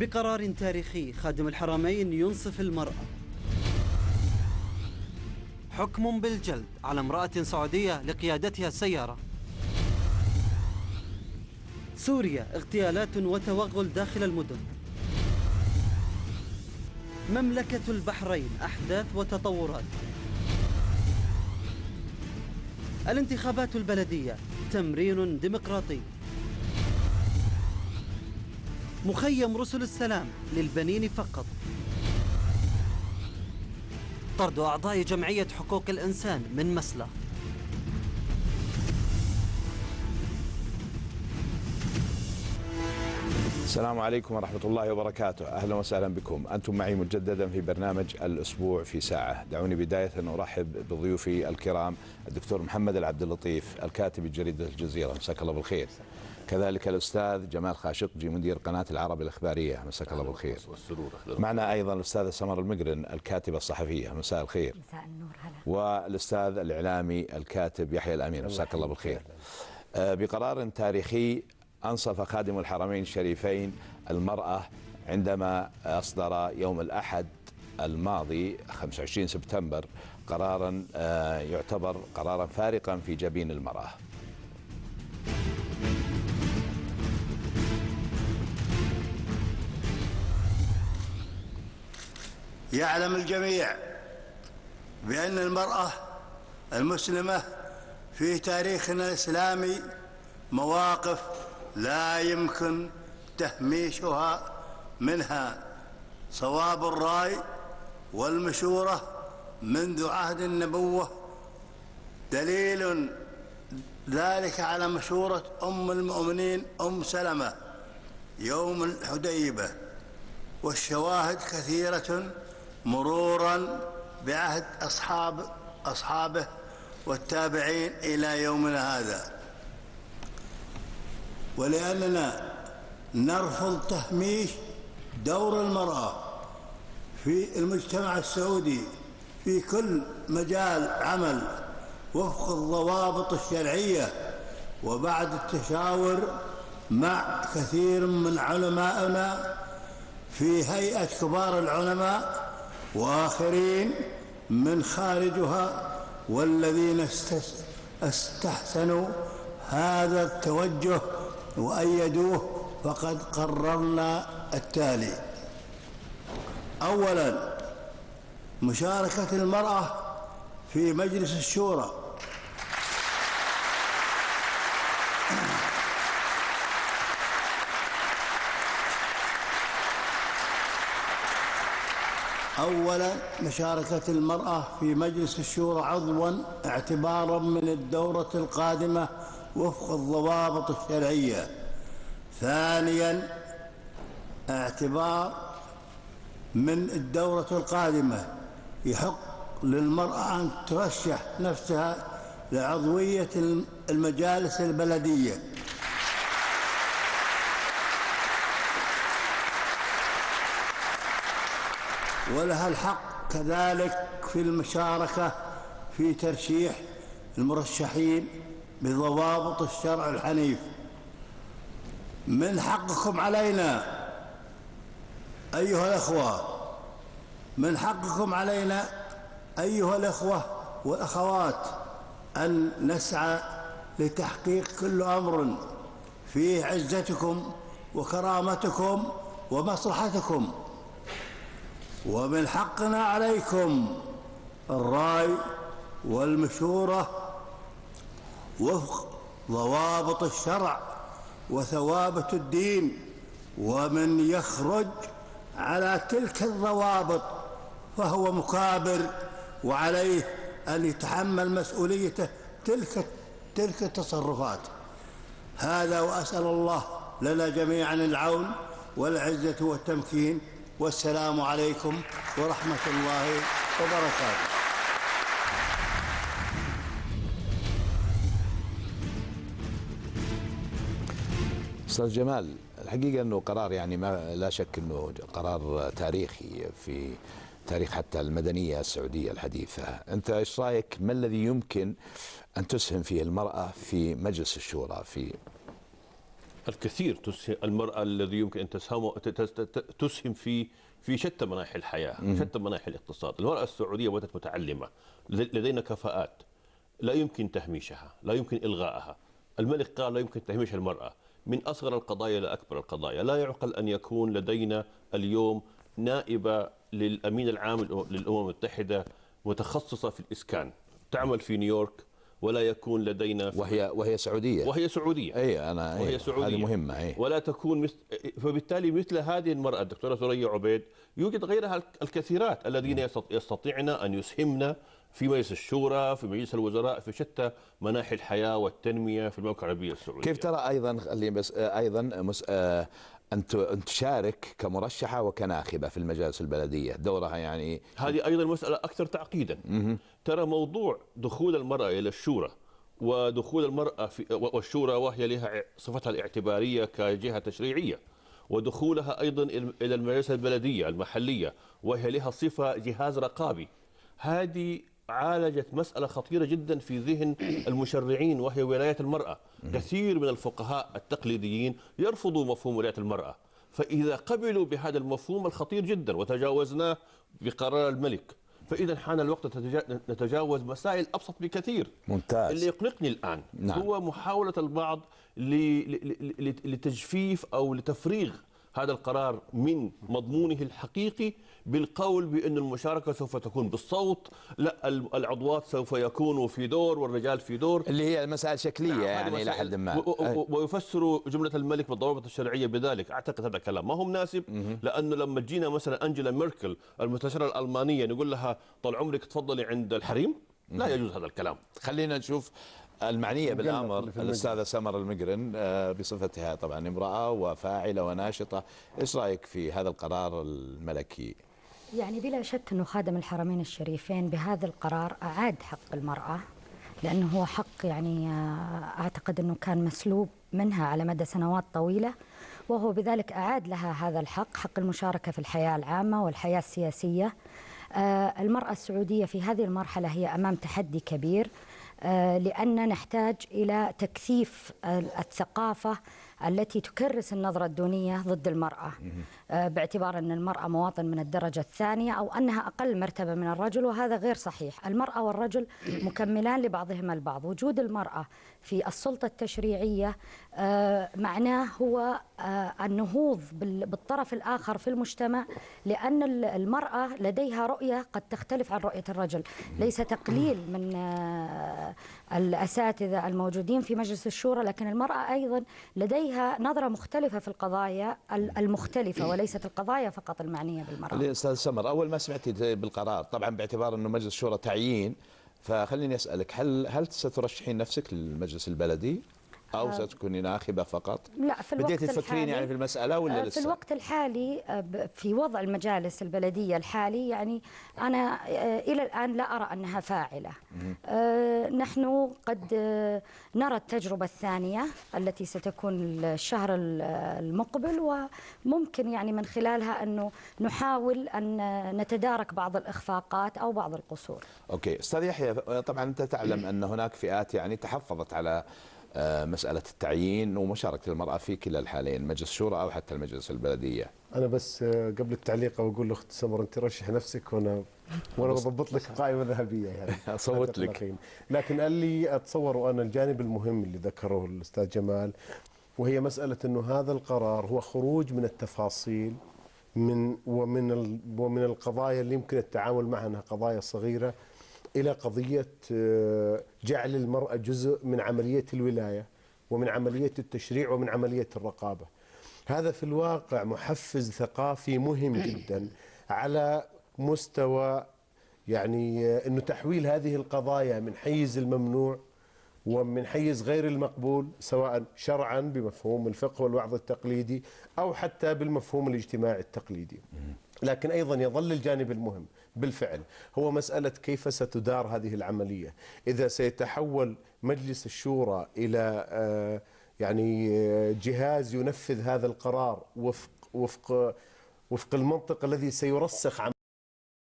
بقرار تاريخي خادم الحرمين ينصف المرأة. حكم بالجلد على امرأة سعودية لقيادتها السيارة. سوريا اغتيالات وتوغل داخل المدن. مملكة البحرين أحداث وتطورات. الانتخابات البلدية تمرين ديمقراطي. مخيم رسل السلام للبنين فقط. طرد أعضاء جمعية حقوق الإنسان من مسلخ. السلام عليكم ورحمة الله وبركاته. أهلا وسهلا بكم. أنتم معي مجددا في برنامج الأسبوع في ساعة. دعوني بداية أن أرحب بضيوفي الكرام الدكتور محمد العبد اللطيف الكاتب بجريدة الجزيرة، مساك الله بالخير. كذلك الأستاذ جمال خاشقجي مدير قناة العرب الإخبارية، مساك الله بالخير. معنا أيضا الأستاذة سمر المقرن الكاتبة الصحفية، مساء الخير. مساء النور. هلا. والأستاذ الإعلامي الكاتب يحيى الأمين، مساك الله بالخير. بقرار تاريخي أنصف خادم الحرمين الشريفين المرأة عندما أصدر يوم الأحد الماضي 25 سبتمبر قرارا يعتبر قرارا فارقا في جبين المرأة. يعلم الجميع بأن المرأة المسلمة في تاريخنا الإسلامي مواقف لا يمكن تهميشها، منها صواب الرأي والمشورة منذ عهد النبوة. دليل ذلك على مشورة أم المؤمنين أم سلمة يوم الحديبة، والشواهد كثيرة مرورا بعهد أصحابه والتابعين إلى يومنا هذا. ولأننا نرفض تهميش دور المرأة في المجتمع السعودي في كل مجال عمل وفق الضوابط الشرعية، وبعد التشاور مع كثير من علمائنا في هيئة كبار العلماء وآخرين من خارجها، والذين استحسنوا هذا التوجه وأيدوه، فقد قررنا التالي: أولا، مشاركة المرأة في مجلس الشورى. أولا، مشاركة المرأة في مجلس الشورى عضوا اعتبارا من الدورة القادمة وفق الضوابط الشرعية. ثانيا، اعتبار من الدورة القادمة يحق للمرأة أن ترشح نفسها لعضوية المجالس البلدية. ولها الحق كذلك في المشاركة في ترشيح المرشحين بضوابط الشرع الحنيف. من حقكم علينا أيها الأخوة، من حقكم علينا أيها الأخوة والأخوات أن نسعى لتحقيق كل أمر فيه عزتكم وكرامتكم ومصلحتكم، ومن حقنا عليكم الرأي والمشورة وفق ضوابط الشرع وثوابت الدين. ومن يخرج على تلك الضوابط فهو مكابر، وعليه أن يتحمل مسؤوليته تلك التصرفات. هذا، وأسأل الله لنا جميعا العون والعزة والتمكين. والسلام عليكم ورحمة الله وبركاته. أستاذ جمال، الحقيقة أنه قرار يعني ما لا شك أنه قرار تاريخي في تاريخ حتى المدنية السعودية الحديثة. أنت إيش رأيك، ما الذي يمكن أن تسهم فيه المرأة في مجلس الشورى؟ الكثير المرأة الذي يمكن أن تسهم في شتى مناحي الحياة، شتى مناحي الاقتصاد. المرأة السعودية باتت متعلمة، لدينا كفاءات لا يمكن تهميشها، لا يمكن إلغائها. الملك قال لا يمكن تهميش المرأة من أصغر القضايا إلى أكبر القضايا. لا يعقل أن يكون لدينا اليوم نائبة للأمين العام للأمم المتحدة متخصصة في الإسكان تعمل في نيويورك، ولا يكون لدينا وهي سعودية. وهي سعودية. وهي سعودية. هذه مهمة. ولا تكون فبالتالي مثل هذه المرأة الدكتورة ثريا عبيد يوجد غيرها الكثيرات الذين يستطيعن أن يسهمن في مجلس الشورى، في مجلس الوزراء، في شتى مناحي الحياة والتنمية في المملكة العربية السعودية. كيف ترى أن تشارك كمرشحة وكناخبة في المجالس البلدية دورها يعني؟ هذه أيضا مسألة أكثر تعقيدا. ترى موضوع دخول المرأة إلى الشورى ودخول المرأة والشورى وهي لها صفتها الاعتبارية كجهة تشريعية، ودخولها أيضا إلى المجالس البلدية المحلية وهي لها صفة جهاز رقابي، هذه عالجت مسألة خطيرة جدا في ذهن المشرعين وهي ولاية المرأة. كثير من الفقهاء التقليديين يرفضوا مفهوم ولاية المرأة، فإذا قبلوا بهذا المفهوم الخطير جدا وتجاوزناه بقرار الملك، فإذا حان الوقت نتجاوز مسائل أبسط بكثير. ممتاز. اللي يقلقني الآن هو محاولة البعض لتجفيف أو لتفريغ هذا القرار من مضمونه الحقيقي بالقول بأن المشاركة سوف تكون بالصوت، لا العضوات سوف يكونوا في دور والرجال في دور، اللي هي المسائل شكلية يعني إلى حد ما، ويفسروا جملة الملك بالضوابط الشرعية بذلك. أعتقد هذا الكلام ما هو مناسب، لأنه لما تجينا مثلا أنجيلا ميركل المستشارة الألمانية نقول لها طال عمرك تفضلي عند الحريم، لا يجوز هذا الكلام. خلينا نشوف المعنية بالأمر الأستاذة سمر المقرن بصفتها طبعا امرأة وفاعلة وناشطة، إيش رأيك في هذا القرار الملكي؟ يعني بلا شك أنه خادم الحرمين الشريفين بهذا القرار أعاد حق المرأة، لأنه هو حق يعني أعتقد أنه كان مسلوب منها على مدى سنوات طويلة، وهو بذلك أعاد لها هذا الحق، حق المشاركة في الحياة العامة والحياة السياسية. المرأة السعودية في هذه المرحلة هي أمام تحدي كبير، لأن نحتاج إلى تكثيف الثقافة التي تكرس النظرة الدونية ضد المرأة، باعتبار أن المرأة مواطن من الدرجة الثانية أو أنها أقل مرتبة من الرجل، وهذا غير صحيح. المرأة والرجل مكملان لبعضهما البعض. وجود المرأة في السلطة التشريعية معناه هو النهوض بالطرف الآخر في المجتمع، لأن المرأة لديها رؤية قد تختلف عن رؤية الرجل. ليس تقليل من الأساتذة الموجودين في مجلس الشورى، لكن المرأة أيضا لديها نظرة مختلفة في القضايا المختلفة وليست القضايا فقط المعنية بالمرأة. أستاذ سمر، أول ما سمعتي بالقرار طبعا باعتبار أنه مجلس الشورى تعيين، فخليني أسألك هل سترشحين نفسك للمجلس البلدي أو ستكوني ناخبة فقط؟ لا، في الوقت بديتي تفكرين يعني في المسألة ولا لسه؟ في الوقت الحالي في وضع المجالس البلدية الحالي يعني أنا إلى الآن لا أرى أنها فاعلة. نحن قد نرى التجربة الثانية التي ستكون الشهر المقبل، وممكن يعني من خلالها أنه نحاول أن نتدارك بعض الإخفاقات أو بعض القصور. أوكي. أستاذ يحيى، طبعا أنت تعلم أن هناك فئات يعني تحفظت على مسألة التعيين ومشاركة المرأة في كلا الحالين، مجلس الشورى أو حتى المجلس البلدية. أنا بس قبل التعليق أقول لأخت سمر أنت رشح نفسك وأنا بضبط لك قائمة ذهبية يعني أصوت لك. لكن اللي أتصور أنا الجانب المهم اللي ذكره الأستاذ جمال، وهي مسألة أنه هذا القرار هو خروج من التفاصيل ومن القضايا اللي يمكن التعامل معها أنها قضايا صغيرة، إلى قضية جعل المرأة جزء من عملية الولاية ومن عملية التشريع ومن عملية الرقابة. هذا في الواقع محفز ثقافي مهم جدا على مستوى يعني أنه تحويل هذه القضايا من حيز الممنوع ومن حيز غير المقبول، سواء شرعا بمفهوم الفقه والوعظ التقليدي أو حتى بالمفهوم الاجتماعي التقليدي. لكن أيضا يظل الجانب المهم بالفعل هو مسألة كيف ستدار هذه العملية. إذا سيتحول مجلس الشورى إلى يعني جهاز ينفذ هذا القرار وفق المنطق الذي سيرسخ